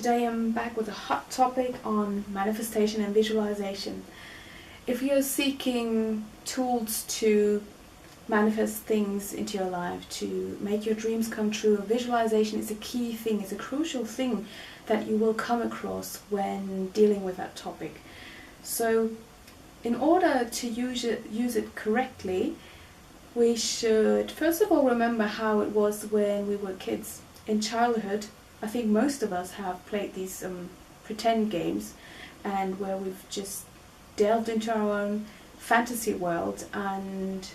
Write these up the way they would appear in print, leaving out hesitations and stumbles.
Today I'm back with a hot topic on manifestation and visualization. If you're seeking tools to manifest things into your life, to make your dreams come true, visualization is a key thing, it's a crucial thing that you will come across when dealing with that topic. So in order to use it correctly, we should first of all remember how it was when we were kids. In childhood, I think most of us have played these pretend games, and where we've just delved into our own fantasy world and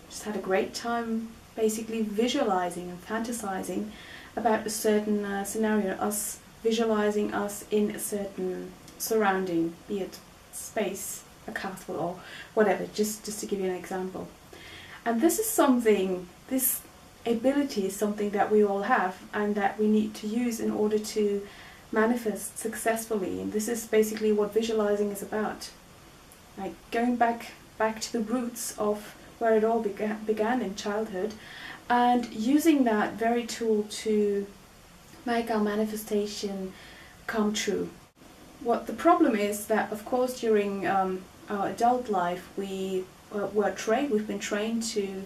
just had a great time basically visualizing and fantasizing about a certain scenario, us visualizing us in a certain surrounding, be it space, a castle or whatever, just to give you an example. And this is something, this ability is something that we all have and that we need to use in order to manifest successfully. And this is basically what visualizing is about. Like going back to the roots of where it all began in childhood, and using that very tool to make our manifestation come true. What the problem is that, of course, during our adult life we've been trained to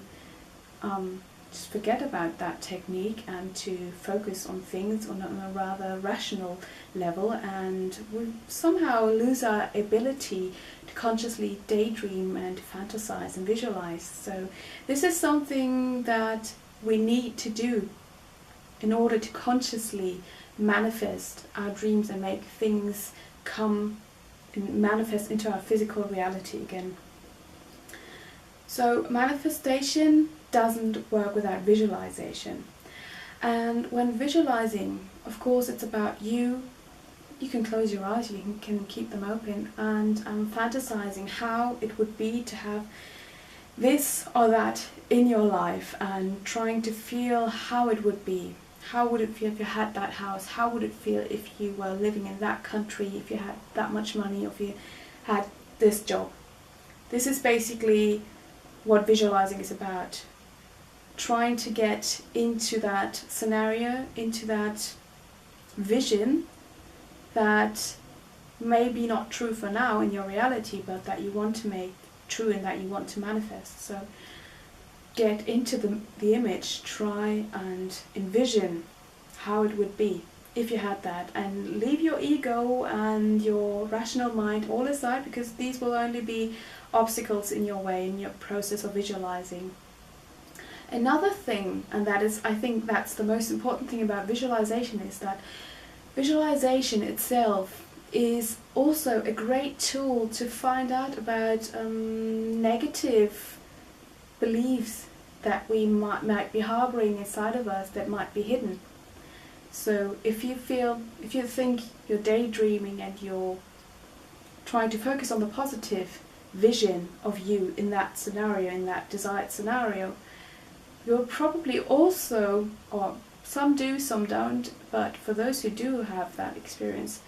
just forget about that technique and to focus on things on a rather rational level, and we somehow lose our ability to consciously daydream and fantasize and visualize. So this is something that we need to do in order to consciously manifest our dreams and make things come and manifest into our physical reality again. So manifestation doesn't work without visualization. And when visualizing, of course, it's about you can close your eyes, you can keep them open, and fantasizing how it would be to have this or that in your life, and trying to feel how it would be. How would it feel if you had that house? How would it feel if you were living in that country, if you had that much money, if you had this job? This is basically what visualizing is about. Trying to get into that scenario, into that vision that may be not true for now in your reality, but that you want to make true and that you want to manifest. So get into the image, try and envision how it would be if you had that, and leave your ego and your rational mind all aside, because these will only be obstacles in your way, in your process of visualizing. Another thing, and that is, I think that's the most important thing about visualization, is that visualization itself is also a great tool to find out about negative beliefs that we might be harboring inside of us that might be hidden. So if you think you're daydreaming and you're trying to focus on the positive vision of you in that scenario, in that desired scenario, you'll probably also, or some do, some don't, but for those who do have that experience,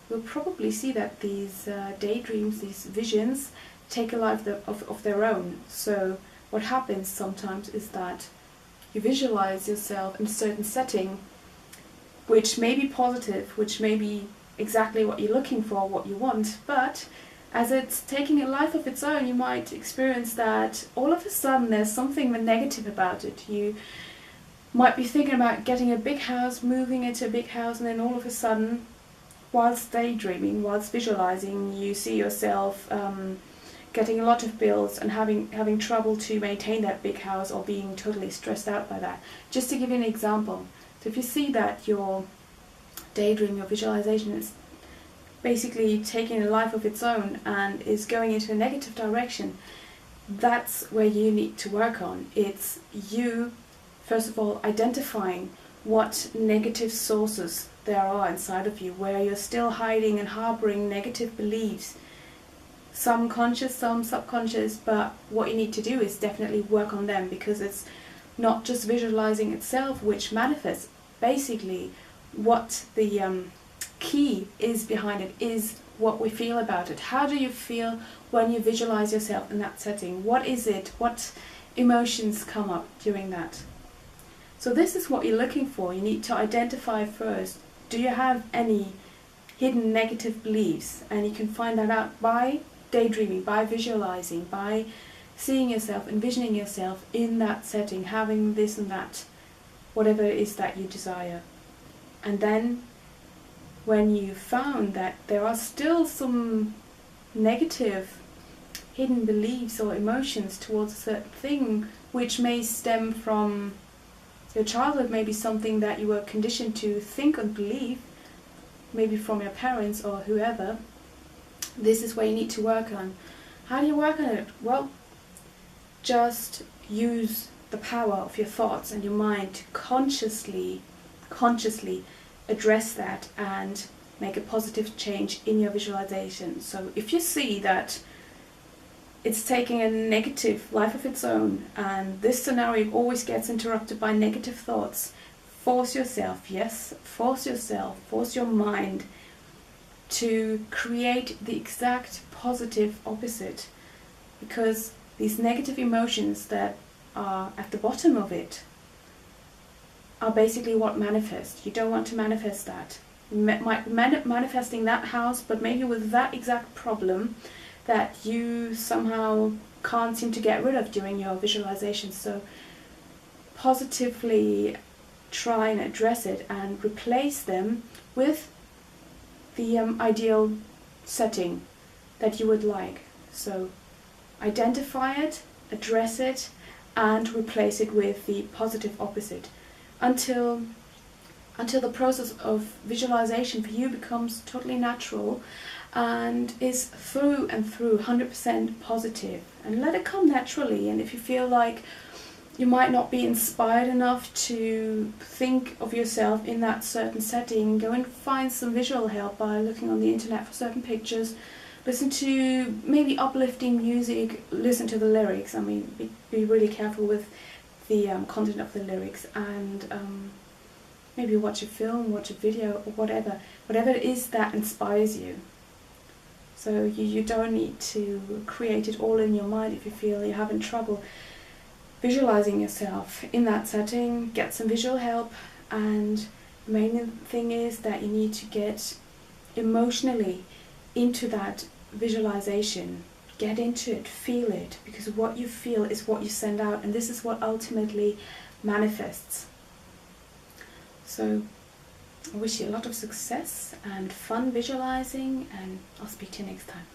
you'll probably see that these daydreams, these visions, take a life of their own. So what happens sometimes is that you visualize yourself in a certain setting, which may be positive, which may be exactly what you're looking for, what you want, but as it's taking a life of its own, you might experience that all of a sudden there's something negative about it. You might be thinking about getting a big house, moving into a big house, and then all of a sudden, whilst daydreaming, whilst visualizing, you see yourself getting a lot of bills and having trouble to maintain that big house, or being totally stressed out by that. Just to give you an example. So if you see that your daydream, your visualization is basically taking a life of its own and is going into a negative direction, that's where you need to work on. It's you, first of all, identifying what negative sources there are inside of you, where you're still hiding and harboring negative beliefs, some conscious, some subconscious, but what you need to do is definitely work on them, because it's not just visualizing itself which manifests. Basically, what the key is behind it is what we feel about it. How do you feel when you visualize yourself in that setting? What is it? What emotions come up during that? So this is what you're looking for. You need to identify first, do you have any hidden negative beliefs, and you can find that out by daydreaming, by visualizing, by seeing yourself, envisioning yourself in that setting, having this and that, whatever it is that you desire. And then when you found that there are still some negative hidden beliefs or emotions towards a certain thing, which may stem from your childhood, maybe something that you were conditioned to think and believe, maybe from your parents or whoever, this is where you need to work on. How do you work on it? Well, just use the power of your thoughts and your mind to consciously address that and make a positive change in your visualization. So if you see that it's taking a negative life of its own, and this scenario always gets interrupted by negative thoughts, force yourself, yes, force your mind to create the exact positive opposite, because these negative emotions that are at the bottom of it are basically what manifest. You don't want to manifest that. You might be manifesting that house, but maybe with that exact problem that you somehow can't seem to get rid of during your visualization. So positively try and address it and replace them with the ideal setting that you would like. So identify it, address it, and replace it with the positive opposite until the process of visualization for you becomes totally natural and is through and through 100% positive. And let it come naturally. And if you feel like you might not be inspired enough to think of yourself in that certain setting, go and find some visual help by looking on the internet for certain pictures. Listen to maybe uplifting music, listen to the lyrics. I mean, be really careful with the content of the lyrics, and maybe watch a film, watch a video, or whatever it is that inspires you. So you don't need to create it all in your mind if you feel you're having trouble visualizing yourself in that setting. Get some visual help, and the main thing is that you need to get emotionally into that visualization. Get into it, feel it, because what you feel is what you send out, and this is what ultimately manifests. So I wish you a lot of success and fun visualizing, and I'll speak to you next time.